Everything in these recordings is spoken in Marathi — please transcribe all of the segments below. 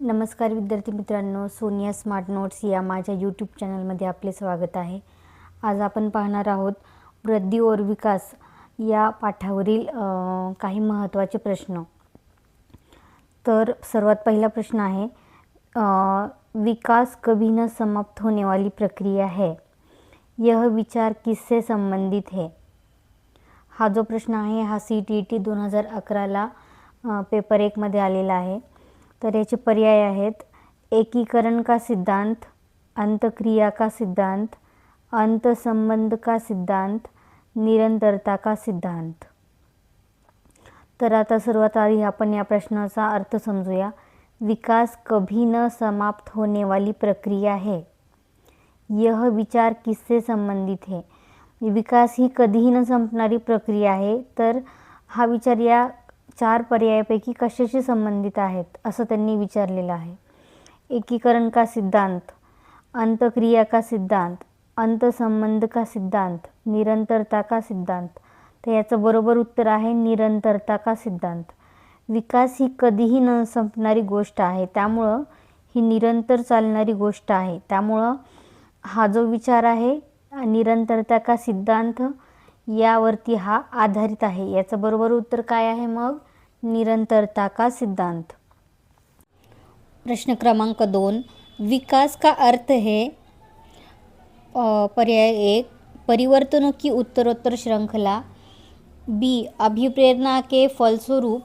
नमस्कार विद्यार्थी मित्रांनो, सोनिया स्मार्ट नोट्स या माझ्या यूट्यूब चॅनलमध्ये आपले स्वागत आहे। आज आपण पाहणार आहोत वृद्धी और विकास या पाठावरील काही महत्त्वाचे प्रश्न। तर सर्वात पहिला प्रश्न आहे, विकास कभी न समाप्त होने वाली प्रक्रिया है, यह विचार किससे संबंधित है। हा जो प्रश्न आहे हा CTET 2011ला पेपर 1 मध्ये आलेला आहे। तर याचे पर्याय आहेत, एकीकरण का सिद्धांत, अंतक्रिया का सिद्धांत, अंतसंबंध का सिद्धांत, निरंतरता का सिद्धांत। तर आता सर्वात आधी आपण या प्रश्नाचा अर्थ समजूया। विकास कभी न समाप्त होने वाली प्रक्रिया है, यह विचार किससे संबंधित है। विकास ही कधीही न संपणारी प्रक्रिया आहे, तर हा विचार या 4 पर्यायापैकी कशाशी संबंधित आहेत असं त्यांनी विचारलेलं आहे। एकीकरण का सिद्धांत, अंतक्रिया का सिद्धांत, अंतसंबंध का सिद्धांत, निरंतरता का सिद्धांत। तर याचं बरोबर उत्तर आहे निरंतरता का सिद्धांत। विकास ही कधीही न संपणारी गोष्ट आहे, त्यामुळं ही निरंतर चालणारी गोष्ट आहे। त्यामुळं हा जो विचार आहे निरंतरता का सिद्धांत यावरती हा आधारित आहे। याचं बरोबर उत्तर काय आहे मग, निरंतरता का सिद्धांत। प्रश्न क्रमांक 2, विकास का अर्थ है। पर्याय 1, परिवर्तनों की उत्तरोत्तर श्रृंखला, बी, अभिप्रेरणा के फलस्वरूप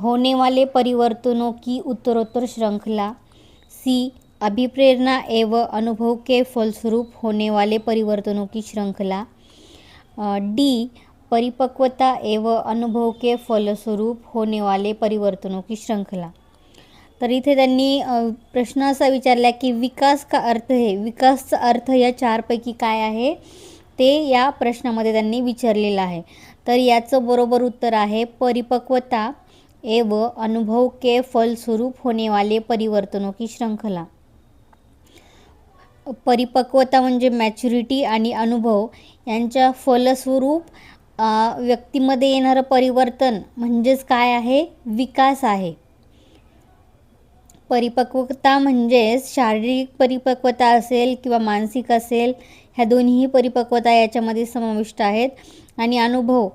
होने वाले परिवर्तनों की उत्तरोत्तर श्रृंखला, सी, अभिप्रेरणा एवं अनुभव के फलस्वरूप होने वाले परिवर्तनों की श्रृंखला, डी, परिपक्वता एवं अनुभव के फलस्वरूप होने वाले परिवर्तनों की श्रृंखला। तर इथे त्यांनी प्रश्न असा विचारला की विकास का अर्थ है, विकासचा अर्थ या 4 पैकी काय आहे ते या प्रश्नामध्ये त्यांनी विचारलेलं आहे। तर याचं बरोबर उत्तर आहे परिपक्वता एवं अनुभव के फलस्वरूप होने वाले परिवर्तनों की श्रृंखला। परिपक्वता म्हणजे मॅच्युरिटी आणि अनुभव यांच्या फलस्वरूप व्यक्तीमध्ये येणारं परिवर्तन म्हणजेच काय आहे, विकास आहे। परिपक्वता म्हणजेच शारीरिक परिपक्वता असेल किंवा मानसिक असेल, ह्या दोन्हीही परिपक्वता याच्यामध्ये समाविष्ट आहेत। आणि अनुभव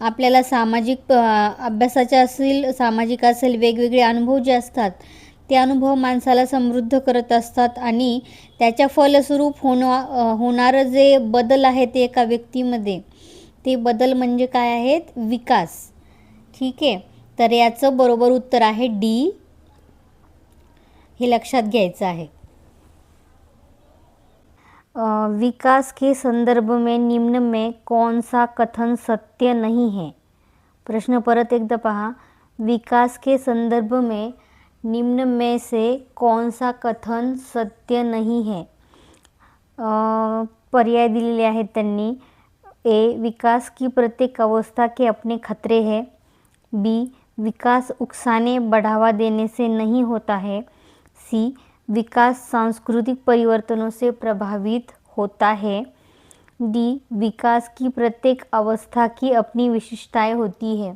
आपल्याला सामाजिक अभ्यासाचे असेल, सामाजिक असेल, वेगवेगळे अनुभव जे असतात ते अनुभव माणसाला समृद्ध करत असतात आणि त्याच्या फलस्वरूप होणारं जे बदल आहेत ते एका व्यक्तीमध्ये, ते बदल म्हणजे काय आहेत, विकास। ठीक आहे, तर याचं बरोबर उत्तर आहे डी, हे लक्षात घ्यायचं आहे। विकास के संदर्भ में निम्न में कौन सा कथन सत्य नहीं है। प्रश्न परत एकदा पहा, विकास के संदर्भ में निम्न में से कौन सा कथन सत्य नहीं है। पर्याय दिलेले आहेत त्यांनी, ए, विकास की प्रत्येक अवस्था के अपने खतरे हैं, बी, विकास उकसाने बढ़ावा देने से नहीं होता है, सी, विकास सांस्कृतिक परिवर्तनों से प्रभावित होता है, डी, विकास की प्रत्येक अवस्था की अपनी विशिष्टताएं होती है।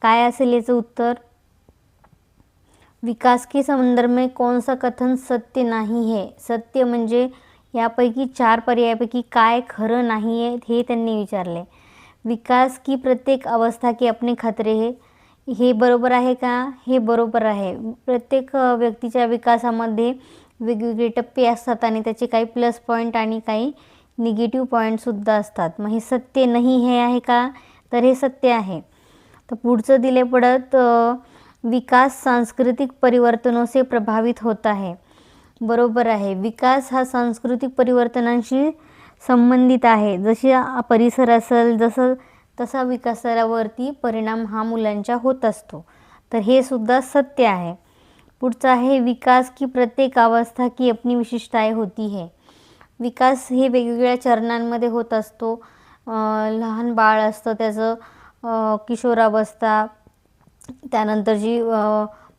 काय असेल याचं उत्तर, विकास के संदर्भ में कौन सा कथन सत्य नहीं है। सत्य म्हणजे यापैकी 4 पर्यायापैकी काय खरं नाही आहे हे त्यांनी विचारले। विकास की प्रत्येक अवस्था के अपने खतरे है, हे बरोबर आहे का, हे बरोबर आहे। प्रत्येक व्यक्तीच्या विकासामध्ये वेगवेगळे टप्पे असतात आणि त्याचे काही प्लस पॉईंट आणि काही निगेटिव्ह पॉईंटसुद्धा असतात। मग हे सत्य नाही हे आहे का, तर हे सत्य आहे। तर पुढचं दिले पडत, विकास सांस्कृतिक परिवर्तनों से प्रभावित होता है, बरोबर आहे। विकास हा सांस्कृतिक परिवर्तनांशी संबंधित आहे। जशी परिसर असेल तसा विकासावरती परिणाम हा मुलांच्या होत असतो, तर हे सुद्धा सत्य आहे। पुढचं आहे, विकास की प्रत्येक अवस्था की अपनी विशिष्टताएं होती है। विकास हे वेगवेगळ्या चरणांमध्ये होत असतो। लहान बाळ असतं त्याचं किशोरावस्था, त्यानंतर जी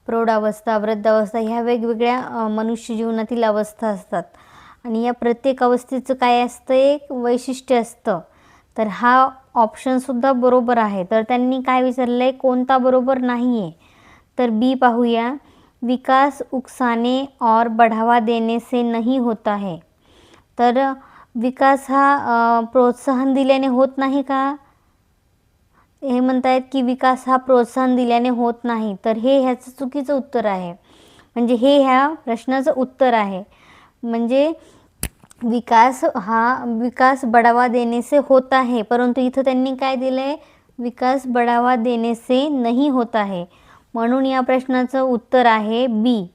प्रौढावस्था, वृद्धावस्था, ह्या वेगवेगळ्या मनुष्य जीवनातील अवस्था असतात आणि या प्रत्येक अवस्थेचं काय असतं, एक वैशिष्ट्य असतं। तर हा ऑप्शनसुद्धा बरोबर आहे। तर त्यांनी काय विचारलं आहे, कोणता बरोबर नाही आहे, तर बी पाहूया, विकास उकसाने और बढ़ावा देने से नहीं होता है. तर विकास हा प्रोत्साहन दिल्याने होत नाही का? हे म्हणतायत की विकास हा प्रोत्साहन दिल्याने होत नाही. तर हे ह्याचं चुकीचं उत्तर आहे. म्हणजे हे ह्या प्रश्नाचं उत्तर आहे. म्हणजे विकास बढ़ावा देने से होता है, परंतु इथं त्यांनी काय दिलं आहे? विकास बढ़ावा देने से नहीं होता है. म्हणून या प्रश्नाचं उत्तर आहे बी.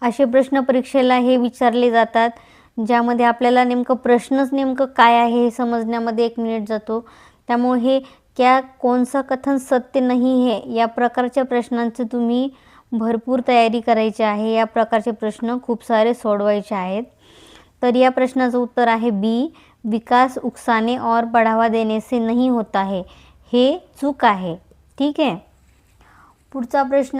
असे प्रश्न परीक्षेला हे विचारले जातात ज्यामध्ये आपल्याला नेमकं काय आहे हे समजण्यामध्ये 1 मिनिट जातो. त्यामुळे हे कौन सा कथन सत्य नहीं है या प्रकारच्या प्रश्नांची तुम्ही भरपूर तयारी करायची आहे. या प्रकारचे प्रश्न खूप सारे सोडवायचे आहेत. तर या प्रश्नाचं उत्तर आहे बी. विकास उकसाने और बढ़ावा देने से नहीं होता है. हे चूक आहे. ठीक आहे. पुढचा प्रश्न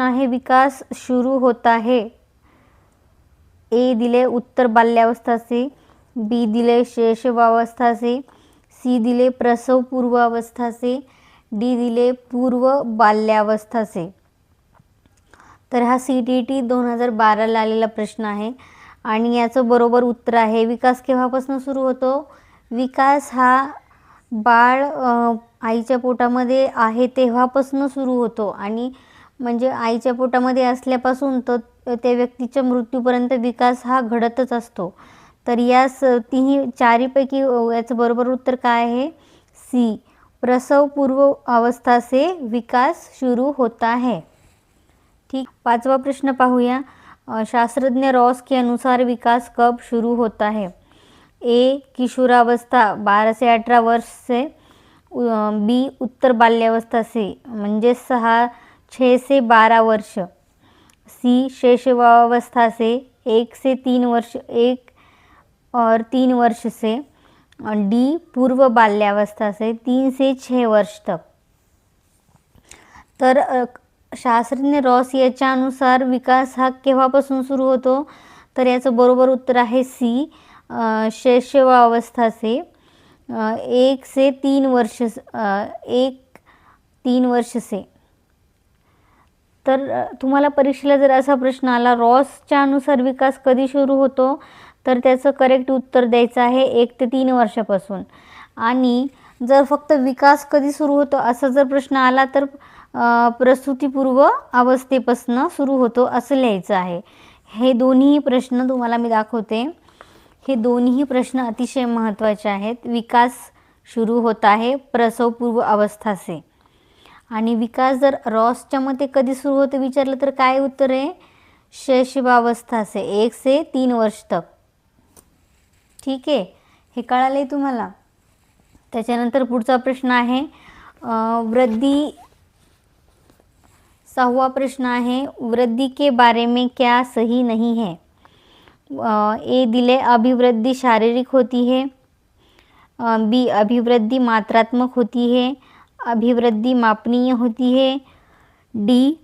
आहे विकास शुरू होता है. ए दिले उत्तर बाल्यावस्था से, बी दिले शैशवावस्था से, सी दिले प्रसव पूर्वावस्था से, डी दिले पूर्व बाल्यावस्था से. तर हा CTET 2012ला आलेला प्रश्न आहे आणि याचं बरोबर उत्तर आहे विकास केव्हापासून सुरू होतो? विकास हा बाळ आईच्या पोटामध्ये आहे तेव्हापासून सुरू होतो आणि म्हणजे आईच्या पोटामध्ये असल्यापासून तर त्या व्यक्तीच्या मृत्यूपर्यंत विकास हा घडतच असतो. तर या तिन्ही चारीपैकी याचं बरोबर उत्तर काय आहे? सी. प्रसव पूर्व अवस्था से विकास शुरू होता है. ठीक. 5वां प्रश्न पाहूया. शास्त्रज्ञ रॉस के अनुसार विकास कब शुरू होता है? ए. किशोरावस्था 12 से 18 वर्ष से, बी. उत्तर बाल्यावस्था से म्हणजे 6 से 12 वर्ष, सी. शैशवावस्था से 1 से 3 वर्ष 1 और 3 वर्ष से, डी. पूर्व बाल्यावस्था से 3 से 6 वर्ष तक. तर शास्त्रज्ञ रॉस याच्या अनुसार विकास हा केव्हापासून सुरू होतो? तर याचं बरोबर उत्तर आहे सी. शैशवावस्था से 1 से 3 वर्ष 3 वर्ष से. तर तुम्हाला परीक्षेला जर असा प्रश्न आला रॉसच्या अनुसार विकास कधी सुरू होतो तर त्याचं करेक्ट उत्तर द्यायचं आहे 1 ते 3 वर्षापासून. आणि जर फक्त विकास कधी सुरू होतो असा जर प्रश्न आला तर प्रसूतीपूर्व अवस्थेपासून सुरू होतो असं लिहायचं आहे. हे दोन्ही प्रश्न तुम्हाला मी दाखवते. हे दोन्ही प्रश्न अतिशय महत्त्वाचे आहेत. विकास शुरू होता है प्रसवपूर्व अवस्था से आणि विकास जर रॉसच्या मते कधी सुरू होते विचारलं तर काय उत्तर आहे? शैशवावस्था से 1 से 3 वर्ष तक. ठीक आहे. हे कळाले तुम्हाला? त्याच्यानंतर पुढचा प्रश्न आहे वृद्धि. 6वां प्रश्न आहे वृद्धि के बारे में क्या सही नहीं है? ए दिले अभिवृद्धि शारीरिक होती है, बी. अभिवृद्धि मात्रात्मक होती है, अभिवृद्धि मापनीय होती है, डी.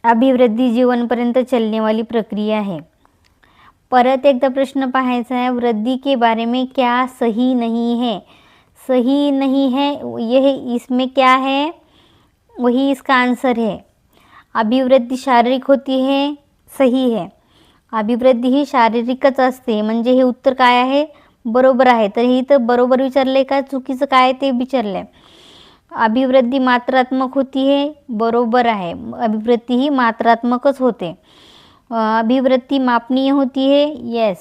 अभिवृद्धि जीवनपर्यंत चलने वाली प्रक्रिया है. परत एकदा प्रश्न पाहायचा आहे वृद्धि के बारे में क्या सही नहीं है? सही नहीं है यह इसमें क्या है? वही इसका आंसर है. अभिवृद्धि शारीरिक होती है सही है. अभिवृद्धि ही शारीरिकच असते म्हणजे हे उत्तर काय आहे? बरोबर आहे. तर हे तर बरोबर विचारले का चुकीचं काय ते विचारले? अभिवृद्धि मात्रात्मक होती है बरोबर आहे. अभिवृद्धि ही मात्रात्मकच होते. अभिवृद्धि मापनीय होती है येस.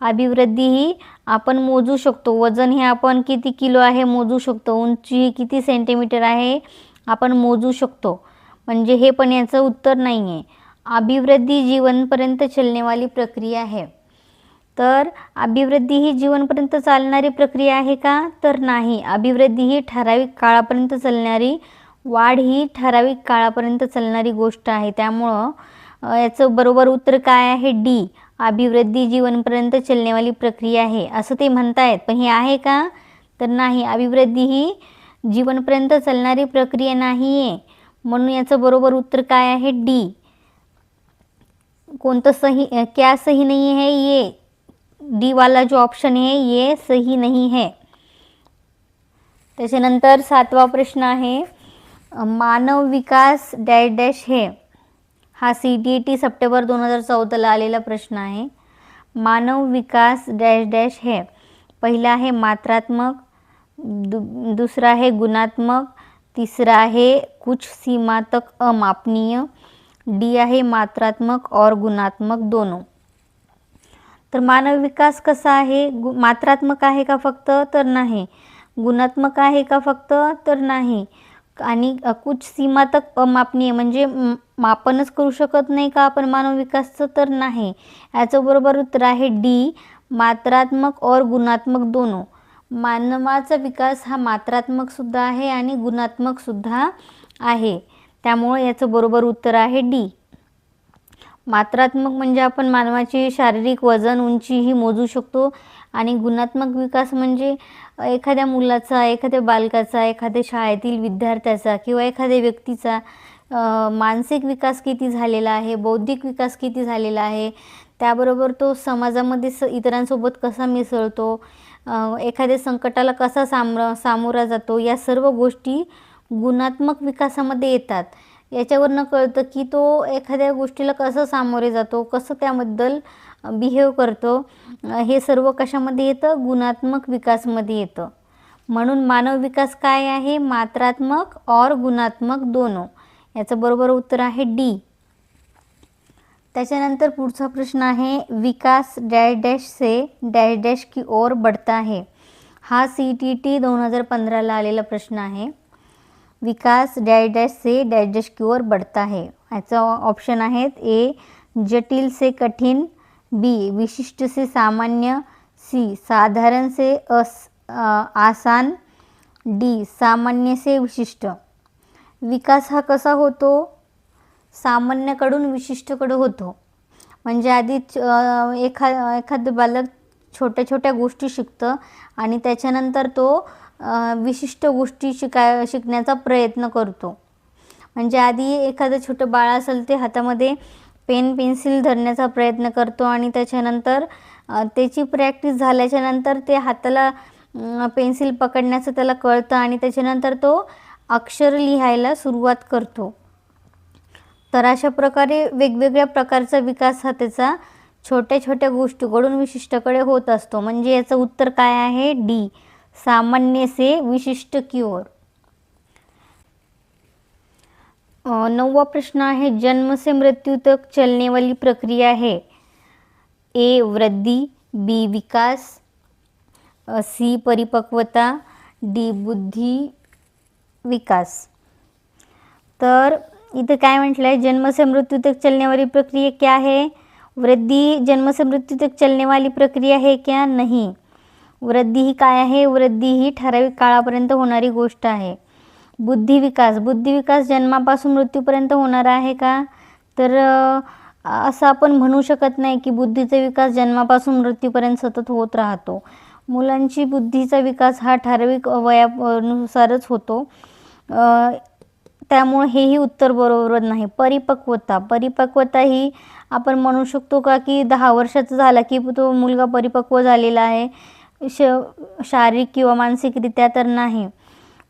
अभिवृद्धि ही आपण मोजू शकतो. वजन हे आपण किती किलो आहे मोजू शकतो. उंची किती सेंटीमीटर आहे आपण मोजू शकतो. म्हणजे हे पण याचं उत्तर नाही आहे. अभिवृद्धि जीवनपर्यंत चलने वाली प्रक्रिया है. तर अभिवृद्धि ही जीवनपर्यंत चालणारी प्रक्रिया आहे का? तर नाही. अभिवृद्धि ही ठराविक काळापर्यंत चालणारी, वाढ ही ठराविक काळापर्यंत चालणारी गोष्ट आहे. त्यामुळं याचं बरोबर उत्तर काय आहे? डी. अभिवृद्धि जीवनपर्यंत चलने वाली प्रक्रिया आहे असं ते म्हणतायत. पण हे आहे का? तर नाही. अभिवृद्धि ही जीवनपर्यंत चालणारी प्रक्रिया नाही आहे. म्हणून याचं बरोबर उत्तर काय आहे? डी. कोणतं सही क्या सही नहीं है? ये डी वाला जो ऑप्शन है ये सही नहीं है. त्याच्यानंतर 7वां प्रश्न आहे मानव विकास डॅश डॅश हे, हा CTET सप्टेंबर 2014ला आलेला प्रश्न आहे. मानव विकास डॅश डॅश है. पहिला आहे मात्रात्मक, दूसरा है गुणात्मक, तीसरा है कुछ सीमा तक अमापनीय, डी आहे मात्रात्मक और गुणात्मक दोनों. तर मानव विकास कसा आहे? मात्रात्मक आहे का फक्त? तर नाही. गुणात्मक आहे का फक्त? तर नाही. आणि कुछ सीमा तक अमापनीय म्हणजे मापनच करू शकत नाही का आपण मानव विकासचं? तर नाही. याचं बरोबर उत्तर आहे डी, मात्रात्मक और गुणात्मक दोनों. मानवाचा विकास हा मात्रात्मक सुद्धा आहे आणि गुणात्मक सुद्धा आहे. त्यामुळे याचं बरोबर उत्तर आहे डी. मात्रात्मक म्हणजे आपण मानवाची शारीरिक वजन, उंची ही मोजू शकतो आणि गुणात्मक विकास म्हणजे एखाद्या मुलाचा, एखाद्या बालकाचा, एखाद्या शाळेतील विद्यार्थ्याचा किंवा एखाद्या व्यक्तीचा मानसिक विकास किती झालेला आहे, बौद्धिक विकास किती झालेला आहे, त्याबरोबर तो समाजामध्ये इतरांसोबत कसा मिसळतो, एखाद्या संकटाला कसा सामोरा जातो, या सर्व गोष्टी गुणात्मक विकासामध्ये येतात. याच्यावरनं कळतं की तो एखाद्या गोष्टीला कसं सामोरे जातो, कसं त्याबद्दल बिहेव करतो, हे सर्व कशामध्ये येतं? गुणात्मक विकासमध्ये येतं. म्हणून मानव विकास काय आहे? मात्रात्मक और गुणात्मक दोनों. याचं बरोबर उत्तर आहे डी. त्याच्यानंतर पुढचा प्रश्न आहे विकास डॅश डॅश से डॅश डॅश की ओर बढ़ता है. हा CTET 2015ला आलेला प्रश्न आहे. विकास डॅश डॅश से डॅश डॅश की ओर बढ़ता है. याचं ऑप्शन आहेत ए जटिल से कठिन, बी विशिष्ट से सामान्य, सी साधारण से आसान, डी सामान्य से विशिष्ट. विकास हा कसा होतो? सामान्यकडून विशिष्टकडे होतो. म्हणजे आधी एखादं बालक छोट्या छोट्या गोष्टी शिकतं आणि त्याच्यानंतर तो विशिष्ट गोष्टी शिकण्याचा प्रयत्न करतो. म्हणजे आधी एखादं छोटं बाळ असेल ते हातामध्ये पेन पेन्सिल धरण्याचा प्रयत्न करतो आणि त्याच्यानंतर त्याची प्रॅक्टिस झाल्याच्यानंतर ते हाताला पेन्सिल पकडण्याचं त्याला कळतं आणि त्याच्यानंतर तो अक्षर लिहायला सुरुवात करतो. तर अशा प्रकारे वेगवेगळ्या प्रकारचा विकास हा त्याचा छोट्या छोट्या गोष्टीकडून विशिष्टकडे होत असतो. म्हणजे याचं उत्तर काय आहे? डी सामान्य से विशिष्ट की ओर. 9वां प्रश्न आहे जन्म से मृत्यु तक चलने वाली प्रक्रिया है. ए वृद्धि, बी विकास, सी परिपक्वता, डी बुद्धी विकास. तर इथे काय म्हटलं आहे? जन्म से मृत्यु तक चलने वाली प्रक्रिया क्या है? वृद्धि जन्म से मृत्यु तक चलने वाली प्रक्रिया है क्या? नाही. वृद्धी ही काय आहे? वृद्धी ही ठराविक काळापर्यंत होणारी गोष्ट आहे. बुद्धी विकास जन्मापासून मृत्यूपर्यंत होणार आहे का? तर असं आपण म्हणू शकत नाही की बुद्धीचा विकास जन्मापासून मृत्यूपर्यंत सतत होत राहतो. मुलांची बुद्धीचा विकास हा ठराविक वयानुसारच होतो. त्यामुळे हेही उत्तर बरोबर नाही. परिपक्वता ही आपण म्हणू शकतो का की 10 वर्षाचा झाला की तो मुलगा परिपक्व झालेला आहे शारीरिक किंवा मानसिकरित्या? तर नाही.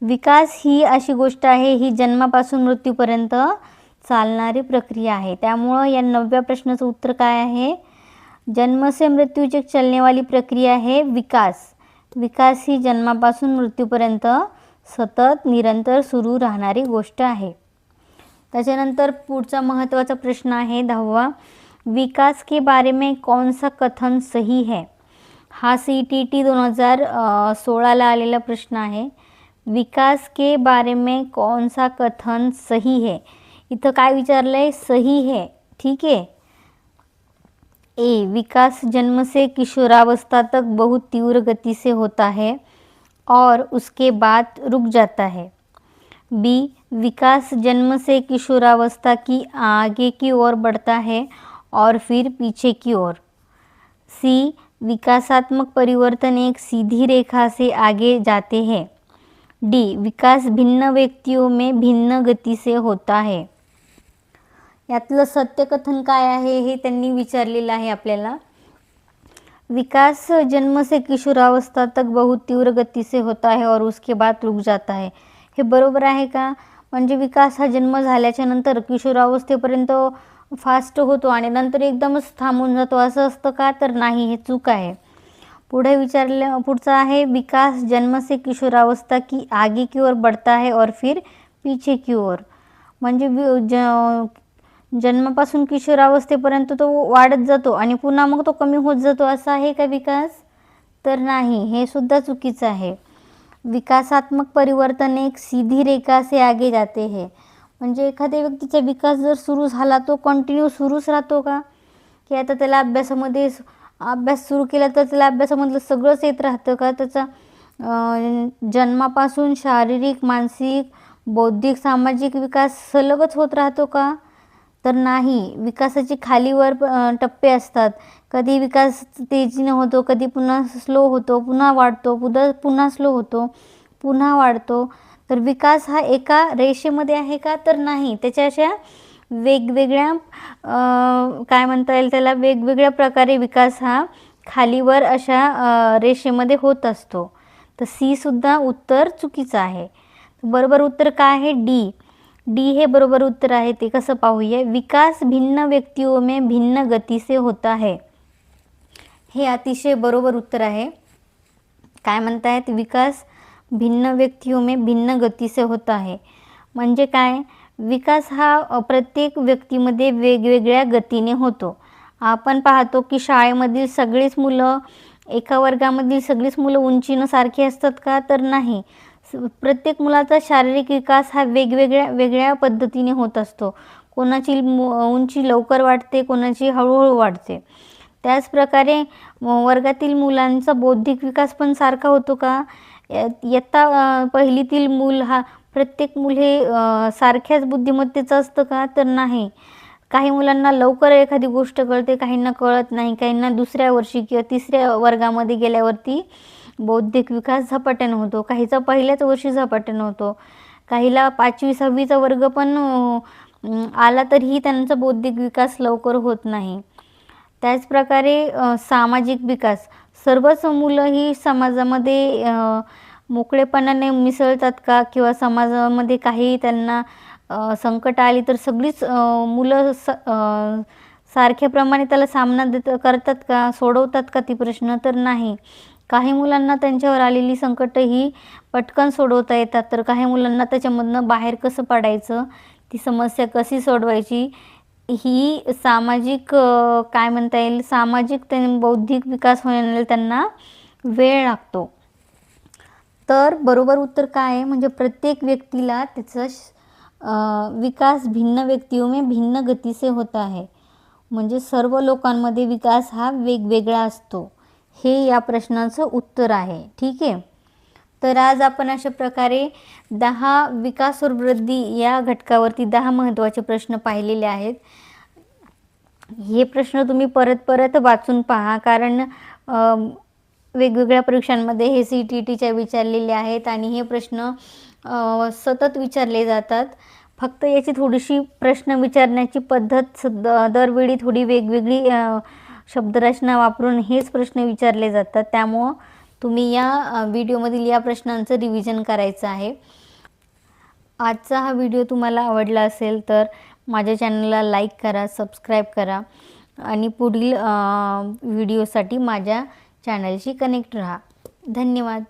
विकास ही अशी गोष्ट आहे ही जन्मापासून मृत्यूपर्यंत चालणारी प्रक्रिया आहे. त्यामुळं या 9व्या प्रश्नाचं उत्तर काय आहे? जन्म से मृत्यु तक चलने वाली प्रक्रिया है विकास. विकास ही जन्मापासून मृत्यूपर्यंत सतत निरंतर सुरू राहणारी गोष्ट आहे. त्याच्यानंतर पुढचा महत्त्वाचा प्रश्न आहे 10वा. विकास के बारे में कौन सा कथन सही है? हा CTET 2016ला आलेला प्रश्न आहे. विकास के बारे में कौन सा कथन सही है. इथं काय विचारलं आहे? सही है. ठीक है. ए विकास जन्म से किशोरावस्था तक बहुत तीव्र गति से होता है और उसके बाद रुक जाता है. बी विकास जन्म से किशोरावस्था की आगे की ओर बढ़ता है और फिर पीछे की ओर. सी विकासात्मक परिवर्तन एक सीधी रेखा से आगे जाते हैं. डी विकास भिन्न व्यक्तियों में भिन्न गति से होता है. यातलं सत्यकथन काय आहे हे त्यांनी विचारलेलं आहे आपल्याला. विकास जन्म से किशोरावस्था तक बहुत तीव्र गति से होता है और उसके बाद रुक जाता है. हे बरोबर आहे का? म्हणजे विकास हा जन्म झाल्याच्या नंतर किशोरावस्थेपर्यंत फास्ट होतो आणि नंतर एकदमच थांबून जातो, असं असतं का? तर नाही, हे चूक आहे. पुढचा आहे, विकास जन्म से किशोरावस्था की आगे की ओर बढ़ता है और फिर पीछे की ओर. म्हणजे जन्मापासून किशोरावस्थेपर्यंत तो वाढत जातो आणि पुन्हा मग तो कमी होत जातो, असा आहे का विकास? तर नाही, हे सुद्धा चुकीचं आहे. विकासात्मक परिवर्तन एक सीधी रेखा से आगे जाते हैं. म्हणजे एखाद्या व्यक्तीचा विकास जर सुरू झाला तो कंटिन्यू सुरूच राहतो का? की आता त्याला अभ्यास सुरू केला तर त्याला अभ्यासामधलं सगळंच येत राहतं का? त्याचा जन्मापासून शारीरिक, मानसिक, बौद्धिक, सामाजिक विकास सलगच होत राहतो का? तर नाही. विकासाचे खालीवर टप्पे असतात. कधी विकास तेजीने होतो, कधी पुन्हा स्लो होतो, पुन्हा वाढतो, पुन्हा स्लो होतो, पुन्हा वाढतो. तर विकास हा एका रेषेमध्ये आहे का? तर नाही. त्याच्या अशा वेगवेगळ्या काय म्हणता येईल त्याला, वेगवेगळ्या प्रकारे विकास हा खालीवर अशा रेषेमध्ये होत असतो. तर सी सुद्धा उत्तर चुकीचं आहे. बरोबर उत्तर काय आहे? डी हे बरोबर उत्तर आहे. ते कसं पाहूया. विकास भिन्न व्यक्तियों में भिन्न गती से होता है. हे अतिशय बरोबर उत्तर आहे. काय म्हणतायत? विकास भिन्न व्यक्तियों में भिन्न गती से होता है. म्हणजे काय? विकास हा प्रत्येक व्यक्तीमध्ये वेगवेगळ्या गतीने होतो. आपण पाहतो की शाळेमधील सगळीच मुलं, एका वर्गामधील सगळीच मुलं उंचीनं सारखी असतात का? तर नाही. प्रत्येक मुलाचा शारीरिक विकास हा वेगळ्या पद्धतीने होत असतो. कोणाची उंची लवकर वाढते, कोणाची हळूहळू वाढते. त्याचप्रकारे वर्गातील मुलांचा बौद्धिक विकास पण सारखा होतो का? इयत्ता पहिलीतील मूल प्रत्येक मूल हे सारख्याच बुद्धिमत्तेचं असतं का? तर नाही. काही मुलांना लवकर एखादी गोष्ट कळते, काहींना कळत नाही, काहींना दुसऱ्या वर्षी किंवा तिसऱ्या वर्गामध्ये गेल्यावरती बौद्धिक विकास झपाट्यानं होतो, काहीचा पहिल्याच वर्षी झपाट्यानं होतो, काहीला 5वी 6वीचा वर्ग पण आला तरीही त्यांचा बौद्धिक विकास लवकर होत नाही. त्याचप्रकारे सामाजिक विकास, सर्वच मुलं ही समाजामध्ये मोकळेपणाने मिसळतात का? किंवा समाजामध्ये काही त्यांना संकट आली तर सगळीच मुलं सारख्याप्रमाणे त्याला सामना करतात का? सोडवतात का ती प्रश्न? तर नाही. काही मुलांना त्यांच्यावर आलेली संकट ही पटकन सोडवता येतात, तर काही मुलांना त्याच्यामधनं बाहेर कसं पडायचं, ती समस्या कशी सोडवायची, ही सामाजिक काय म्हणता येईल, सामाजिक बौद्धिक विकास होण्याला त्यांना वेळ लागतो. तर बरोबर उत्तर काय आहे? म्हणजे प्रत्येक व्यक्तीला त्याचा विकास भिन्न व्यक्तियों में भिन्न गती से होता है. म्हणजे सर्व लोकांमध्ये विकास हा वेगवेगळा असतो. हे या प्रश्नाचं उत्तर आहे. ठीक आहे. तर आज आपण अशा प्रकारे 10 विकास और वृद्धी या घटकावरती 10 महत्त्वाचे प्रश्न पाहिलेले आहेत. हे प्रश्न तुम्ही परत वाचून पहा, कारण वेगवेगळ्या परीक्षांमध्ये हे CTETच्या विचारलेले आहेत आणि हे प्रश्न सतत विचारले जातात. फक्त याची थोडीशी प्रश्न विचारण्याची पद्धत दरवेळी थोडी वेगवेगळी शब्दरचना वापरून हेच प्रश्न विचारले जातात. त्यामुळं तुम्ही या व्हिडिओमधील या प्रश्नांचं रिव्हिजन करायचं आहे. आजचा हा व्हिडिओ तुम्हाला आवडला असेल तर माझ्या चॅनलला लाईक करा, सबस्क्राईब करा आणि पुढील व्हिडिओसाठी माझ्या चॅनलशी कनेक्ट राहा. धन्यवाद.